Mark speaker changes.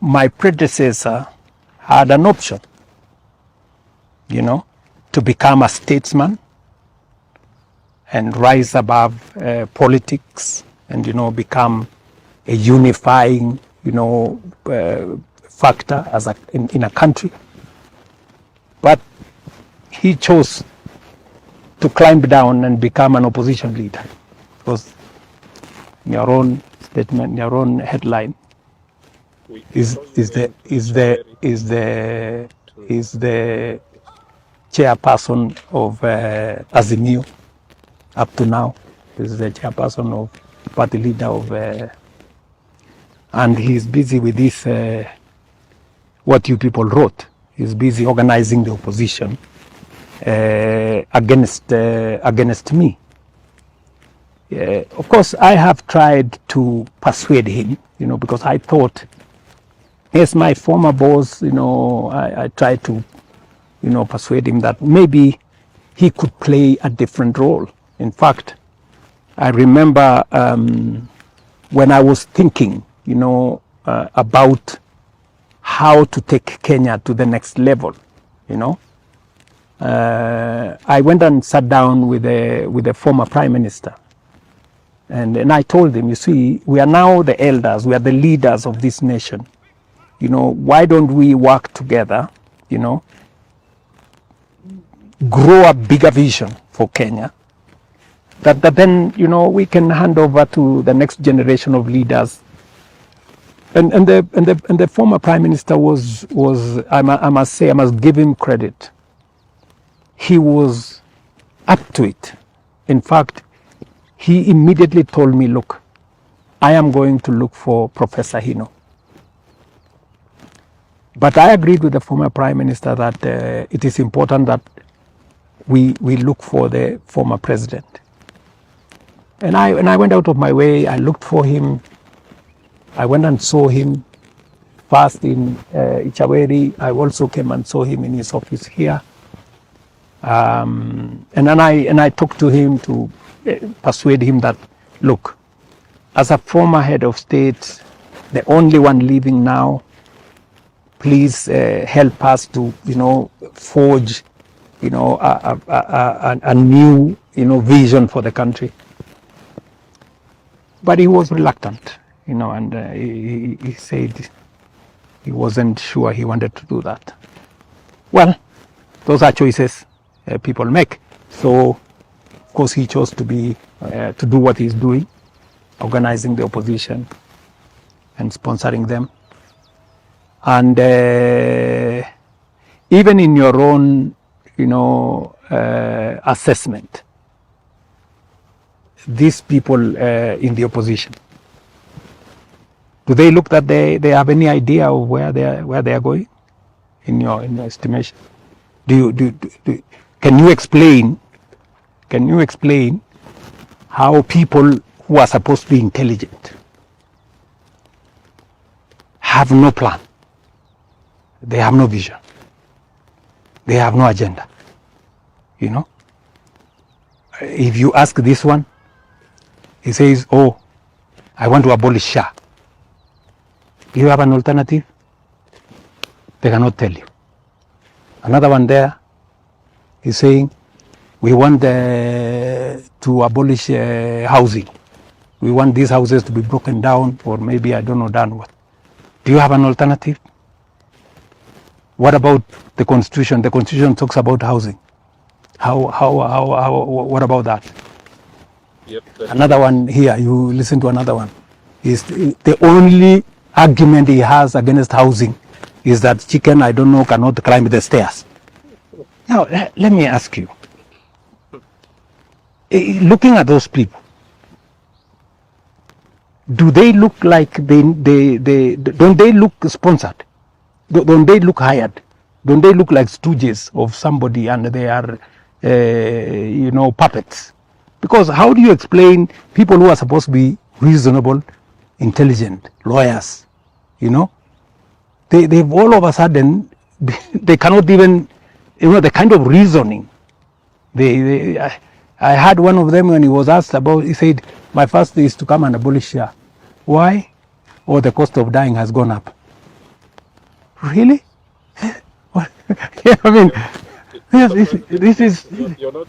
Speaker 1: my predecessor had an option, to become a statesman and rise above politics and, become a unifying, factor in a country. But he chose to climb down and become an opposition leader. Because in your own statement, your own headline, is the chairperson of Azimio up to now. Is the chairperson of party leader of, and he's busy with this. What you people wrote. He's busy organizing the opposition against me. Of course, I have tried to persuade him, because I thought, as my former boss, I tried to, persuade him that maybe he could play a different role. In fact, I remember when I was thinking, about how to take Kenya to the next level, I went and sat down with the former Prime Minister. And I told him, you see, we are now the elders, we are the leaders of this nation. Why don't we work together, grow a bigger vision for Kenya, that then, we can hand over to the next generation of leaders. And the former Prime Minister was I must say, I must give him credit. He was up to it. In fact, he immediately told me, look, I am going to look for Professor Hino. But I agreed with the former Prime Minister that it is important that we look for the former president. And I went out of my way, I looked for him. I went and saw him first in Ichaweri. I also came and saw him in his office here. And then I talked to him to persuade him that, look, as a former head of state, the only one living now, please help us to, forge, a new, vision for the country. But he was reluctant, and he said he wasn't sure he wanted to do that. Well, those are choices people make. So, of course, he chose to do what he's doing, organizing the opposition and sponsoring them. And even in your own, assessment, these people in the opposition, do they look that they have any idea of where they are going? In your estimation, can you explain how people who are supposed to be intelligent have no plan? They have no vision. They have no agenda. If you ask this one, he says, oh, I want to abolish Shah. Do you have an alternative? They cannot tell you. Another one there is saying, we want to abolish housing. We want these houses to be broken down, or maybe, I don't know, done what. Do you have an alternative? What about the Constitution? The Constitution talks about housing. What about that?
Speaker 2: Yep,
Speaker 1: another one here, you listen to another one. Is the only argument he has against housing is that chicken, I don't know, cannot climb the stairs. Now, let me ask you. Looking at those people, do they look like don't they look sponsored? Don't they look hired? Don't they look like stooges of somebody and they are, puppets? Because how do you explain people who are supposed to be reasonable, intelligent, lawyers, they've all of a sudden, they cannot even, the kind of reasoning. I had one of them when he was asked about, he said, my first is to come and abolish Shah. Why? Oh, the cost of dying has gone up. Really? What? Yeah, I mean, this is.
Speaker 2: You're not